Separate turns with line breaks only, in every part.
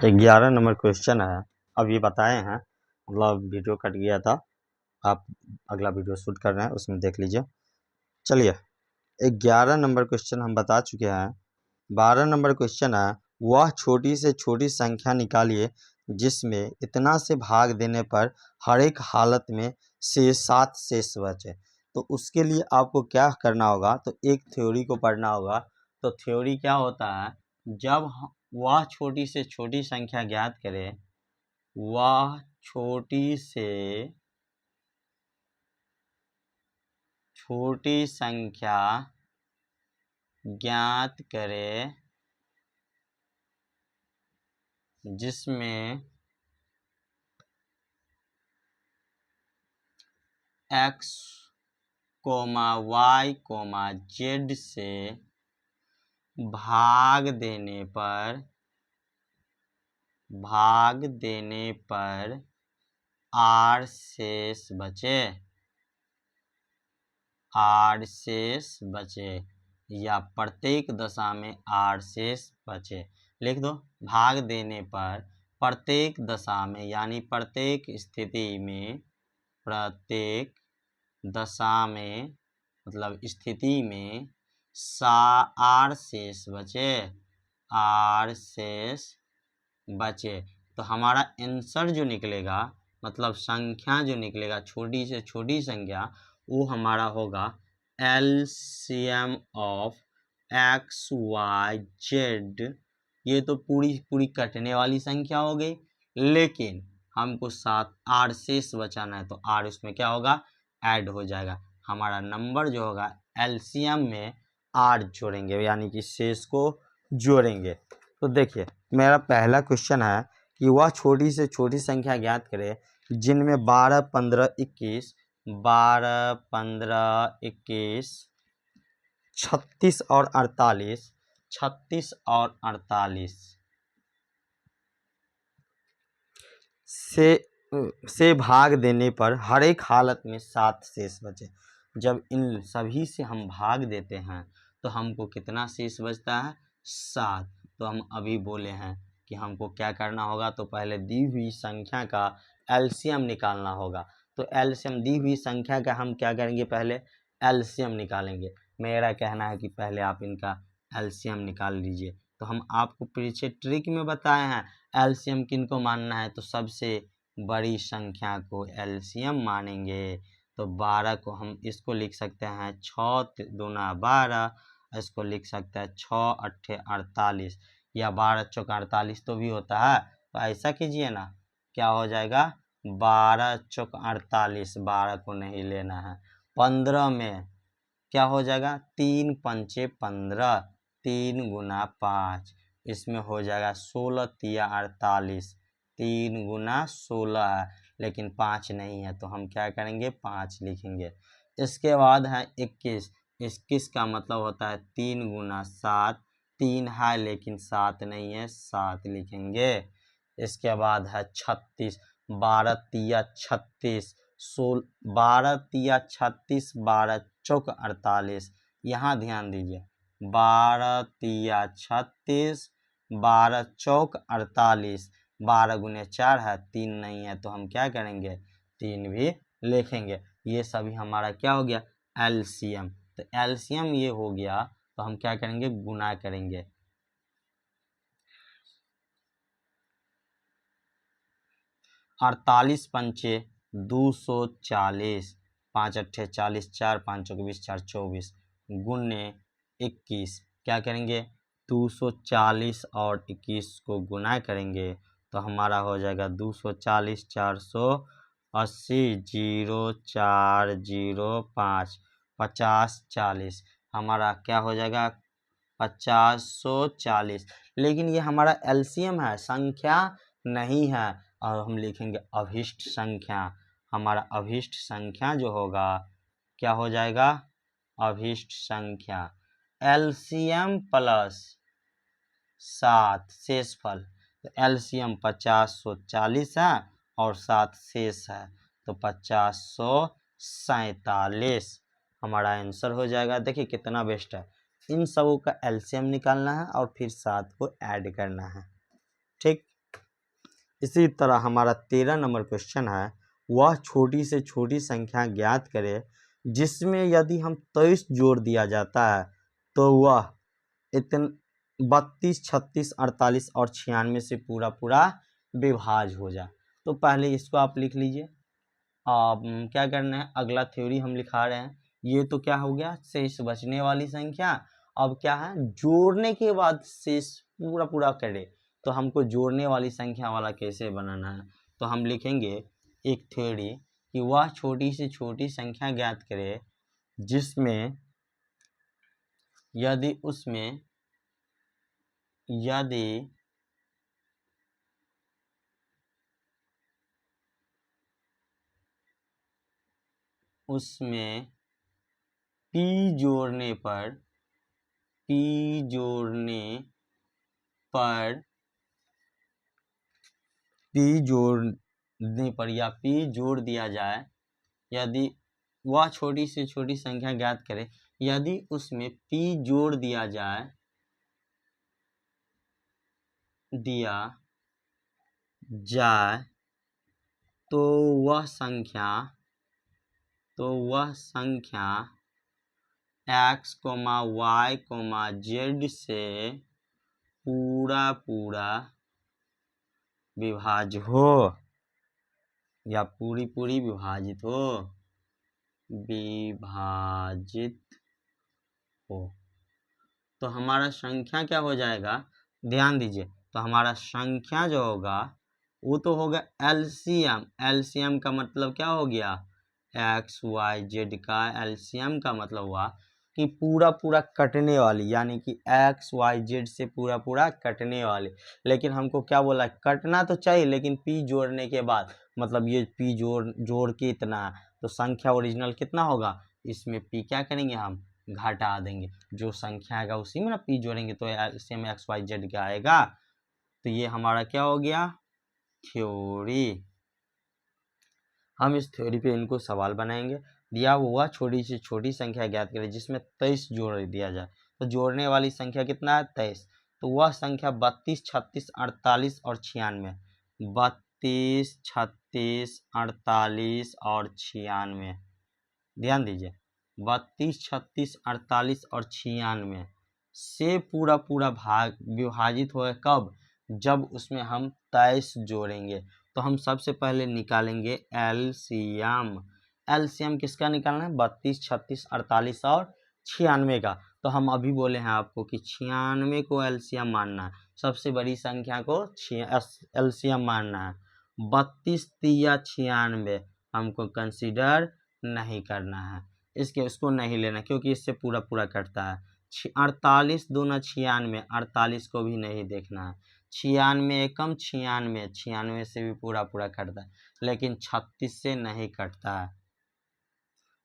11 number question है। अब ये बताए हैं, मतलब वीडियो कट गया था, आप अगला वीडियो शूट कर रहे हैं उसमें देख लीजिए। चलिए 11 नंबर क्वेश्चन हम बता चुके हैं। 12 नंबर क्वेश्चन है, वह छोटी से छोटी संख्या निकालिए जिसमें इतना से भाग देने पर हर एक हालत में से 7 शेष बचे। तो उसके लिए आपको क्या करना होगा, तो एक थ्योरी को पढ़ना होगा। तो थ्योरी क्या होता है, जब वह छोटी से छोटी संख्या ज्ञात करें, वह छोटी से छोटी संख्या ज्ञात करें जिसमें x, y, z से भाग देने पर r शेष बचे या प्रत्येक दशा में r शेष बचे। लिख दो, भाग देने पर प्रत्येक दशा में यानी प्रत्येक स्थिति में, प्रत्येक दशा में मतलब स्थिति में r शेष बचे। तो हमारा आंसर जो निकलेगा, मतलब संख्या जो निकलेगा, छोटी से छोटी संख्या, वो हमारा होगा LCM of x, y, z। ये तो पूरी कटने वाली संख्या हो गई, लेकिन हमको 7 r शेष बचाना है, तो r उसमें क्या होगा, ऐड हो जाएगा। हमारा नंबर जो होगा LCM में r जोड़ेंगे, यानी कि शेष को जोड़ेंगे। तो देखिए मेरा पहला क्वेश्चन है कि वह छोटी से छोटी संख्या ज्ञात करे जिनमें 12, 15, 21, 36 और 48 से भाग देने पर हर एक हालत में 7 शेष बचे। जब इन सभी से हम भाग देते हैं तो हमको कितना शेष बचता है, 7। तो हम अभी बोले हैं कि हमको क्या करना होगा, तो पहले दी हुई संख्या का एलसीएम निकालना होगा। तो एलसीएम दी हुई संख्या का हम क्या करेंगे, पहले एलसीएम निकालेंगे। मेरा कहना है कि पहले आप इनका एलसीएम निकाल लीजिए। तो हम आपको पीछे ट्रिक में बताए हैं एलसीएम किनको मानना है, तो सबसे बड़ी संख्या को एलसीएम मानेंगे। तो 12 को हम इसको लिख सकते हैं 6 दूना 12, इसको लिख सकते हैं 6 अट्ठे 48 या 12 चौक 48 तो भी होता है। तो ऐसा कीजिए ना, क्या हो जाएगा, 12 चौक 48, 12 को नहीं लेना है। 15 में क्या हो जाएगा, 3 पंचे 15, 3 गुना 5, इसमें हो जाएगा 16 तिया 48, 3 गुना 16 है, लेकिन 5 नहीं है, तो हम क्या करेंगे, 5 लिखेंगे। इसके बाद है 21, 21 का मतलब होता है 3 गुना 7, 3 है लेकिन 7 नहीं है, 7 लिखेंगे। इसके बाद है 36, 12 तिया 36, 12 तिया 36, 12 चौक 48। यहाँ ध्यान दीजिए, 12 तिया 36, 12 चौक 48, 12 गुने 4 है, 3 नहीं है, तो हम क्या करेंगे, 3 भी लिखेंगे। ये सभी हमारा क्या हो गया, एलसीएम। तो एलसीएम ये हो गया, तो हम क्या करेंगे, गुना करेंगे। 48 पंचे 240, 5 अट्ठे 40, 4 5 चौक 20, 4 24 गुने 21, क्या करेंगे, 240 और 21 को गुना करेंगे, तो हमारा हो जाएगा 240, 480, 0 4 0 5, 50 40, हमारा क्या हो जाएगा, 5040। लेकिन ये हमारा एलसीएम है, संख्या नहीं है, और हम लिखेंगे अभिष्ट संख्या। हमारा अभिष्ट संख्या जो होगा, क्या हो जाएगा, अभिष्ट संख्या एलसीएम प्लस 7 शेषफल। तो एलसीएम 5040 है और 7 शेष है, तो 5047 हमारा आंसर हो जाएगा। देखिए कितना बेस्ट है। इन सबों का एलसीएम निकालना है और फिर 7 को ऐड करना है। ठीक। इसी तरह हमारा 13 नंबर क्वेश्चन है, वह छोटी से छोटी संख्या ज्ञात करे जिसमें यदि हम 23 जोड़ दिया जाता है तो वह 32, 36, 48 और 96 से पूरा पूरा विभाज्य हो जाए। तो पहले इसको आप लिख लीजिए। अब क्या करना है, अगला थ्योरी हम लिखा रहे हैं। ये तो क्या हो गया, शेष बचने वाली संख्या। अब क्या है, जोड़ने के बाद शेष पूरा पूरा करे, तो हमको जोड़ने वाली संख्या वाला कैसे बनाना है। तो हम लिखेंगे एक थ्योरी कि वह छोटी से छोटी संख्या ज्ञात करे जिसमें यदि उसमें p जोड़ने पर या p जोड़ दिया जाए, यदि वह छोटी से छोटी संख्या ज्ञात करे यदि उसमें p जोड़ दिया जाए तो वह संख्या x, y, z से पूरा पूरा विभाज्य हो या पूरी पूरी विभाजित हो। तो हमारा संख्या क्या हो जाएगा, ध्यान दीजिए। तो हमारा संख्या जो होगा वो तो होगा एलसीएम। एलसीएम का मतलब क्या हो गया, एक्स वाई जेड का एलसीएम का मतलब हुआ कि पूरा पूरा कटने वाली, यानी कि एक्स वाई जेड से पूरा पूरा कटने वाली। लेकिन हमको क्या बोला, कटना तो चाहिए लेकिन पी जोड़ने के बाद, मतलब ये पी जोड़ के इतना, तो संख्या ओरिजिनल कितना होगा, इसमें पी क्या करेंगे, हम घटा देंगे। जो संख्या आएगा उसी में ना पी जोड़ेंगे, तो एलसीएम एक्स वाई जेड क्या आएगा। तो ये हमारा क्या हो गया, थ्योरी। हम इस थ्योरी पे इनको सवाल बनाएंगे। दिया हुआ छोटी से छोटी संख्या ज्ञात करें जिसमें 23 जोड़ दिया जाए, तो जोड़ने वाली संख्या कितना है, 23। तो वह संख्या 32, 36, 48 और 96, 32, 36, 48 और 96, ध्यान दीजिए 32, 36, 48 और 96 से पूरा पूरा भाग विभाजित होगा कब, जब उसमें हम 23 जोड़ेंगे। तो हम सबसे पहले निकालेंगे एलसीएम। एलसीएम किसका निकालना है, 32, 36, 48 और 96 का। तो हम अभी बोले हैं आपको कि 96 को एलसीएम मानना है, सबसे बड़ी संख्या को एलसीएम मानना है। 32 तिया 96 हमको कंसीडर नहीं करना है, उसको नहीं लेना क्योंकि इससे पूरा पूरा कटता है। 48 दूना 96, 48 को भी नहीं देखना है। 96 एकम 96, 96 से भी पूरा पूरा कटता है, लेकिन 36 से नहीं कटता है।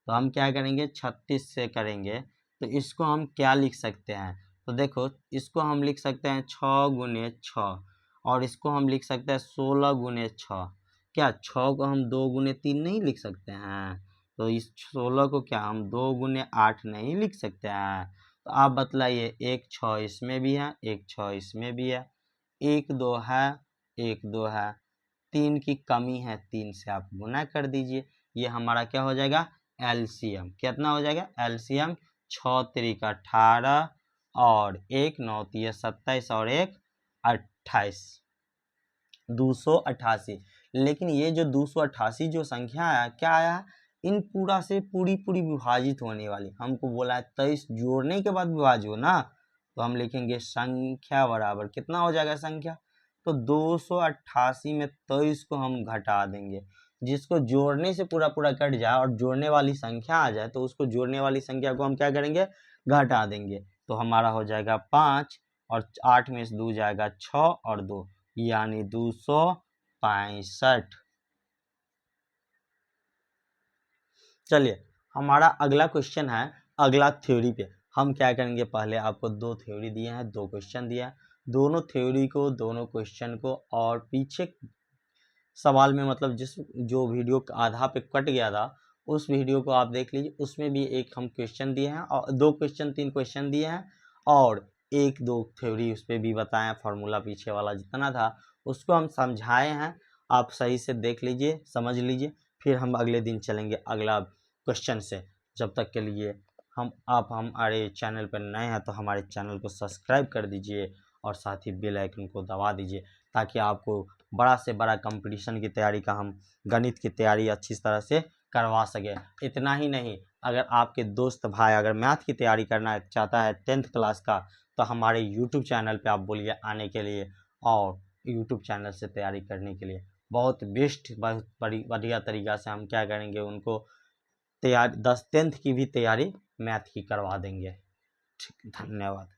तो हम क्या करेंगे, 36 से करेंगे। तो इसको हम क्या लिख सकते हैं, तो देखो इसको हम लिख सकते हैं 6 गुने 6, और इसको हम लिख सकते हैं 16 गुने 6। क्या 6 को हम 2 गुने 3 नहीं लिख सकते हैं, तो इस 16 को क्या हम 2 गुने 8 नहीं लिख सकते हैं। तो आप बतलाइए, एक 6 इसमें भी है, एक 6 इसमें भी है, एक 2 है, एक 2 है, 3 की कमी है, 3 से आप गुना कर दीजिए। ये हमारा क्या हो जाएगा, एलसीएम कितना हो जाएगा, एलसीएम 6 3 18 और 1 9 3 27 और 1 28, 288। लेकिन ये जो 288 जो संख्या आया, क्या आया, इन पूरा से पूरी पूरी विभाजित होने वाली। हमको बोला है 23 जोड़ने के बाद विभाज्य हो ना, तो हम लिखेंगे संख्या बराबर कितना हो जाएगा संख्या, तो 288 में 23 को हम घटा देंगे। जिसको जोड़ने से पूरा पूरा कट जाए और जोड़ने वाली संख्या आ जाए, तो उसको जोड़ने वाली संख्या को हम क्या करेंगे, घटा देंगे। तो हमारा हो जाएगा 5 और 8 में से 2 जाएगा 6 और 2 यानी 265। चलिए हमारा अगला क्वेश्चन है, अगला थ्योरी पे। हम क्या करेंगे, पहले आपको 2 थ्योरी दिए हैं, 2 क्वेश्चन दिया है, दोनों थ्योरी को, दोनों क्वेश्चन को, और पीछे सवाल में मतलब जो वीडियो आधा पे कट गया था उस वीडियो को आप देख लीजिए, उसमें भी एक हम क्वेश्चन दिए हैं और 2 क्वेश्चन 3 क्वेश्चन दिए हैं, और 1 2 थ्योरी उस पर भी बताएं, फार्मूला पीछे वाला जितना था उसको हम समझाए हैं, आप सही से देख लीजिए, समझ लीजिए, फिर हम अगले दिन चलेंगे अगला क्वेश्चन से। जब तक के लिए आप हमारे चैनल पर नए हैं तो हमारे चैनल को सब्सक्राइब कर दीजिए और साथ ही बेल आइकन को दबा दीजिए, ताकि आपको बड़ा से बड़ा कंपटीशन की तैयारी का हम गणित की तैयारी अच्छी तरह से करवा सके। इतना ही नहीं, अगर आपके दोस्त भाई अगर मैथ की तैयारी करना चाहता है 10th क्लास का, तो हमारे यूट्यूब चैनल पे आप बोलिए आने के लिए, और यूट्यूब चैनल से तैयारी करने के लिए बहुत बेस्ट, बहुत बढ़िया तरीक़ा से हम क्या करेंगे, उनको तैयारी 10th की भी तैयारी मैथ की करवा देंगे। ठीक, धन्यवाद।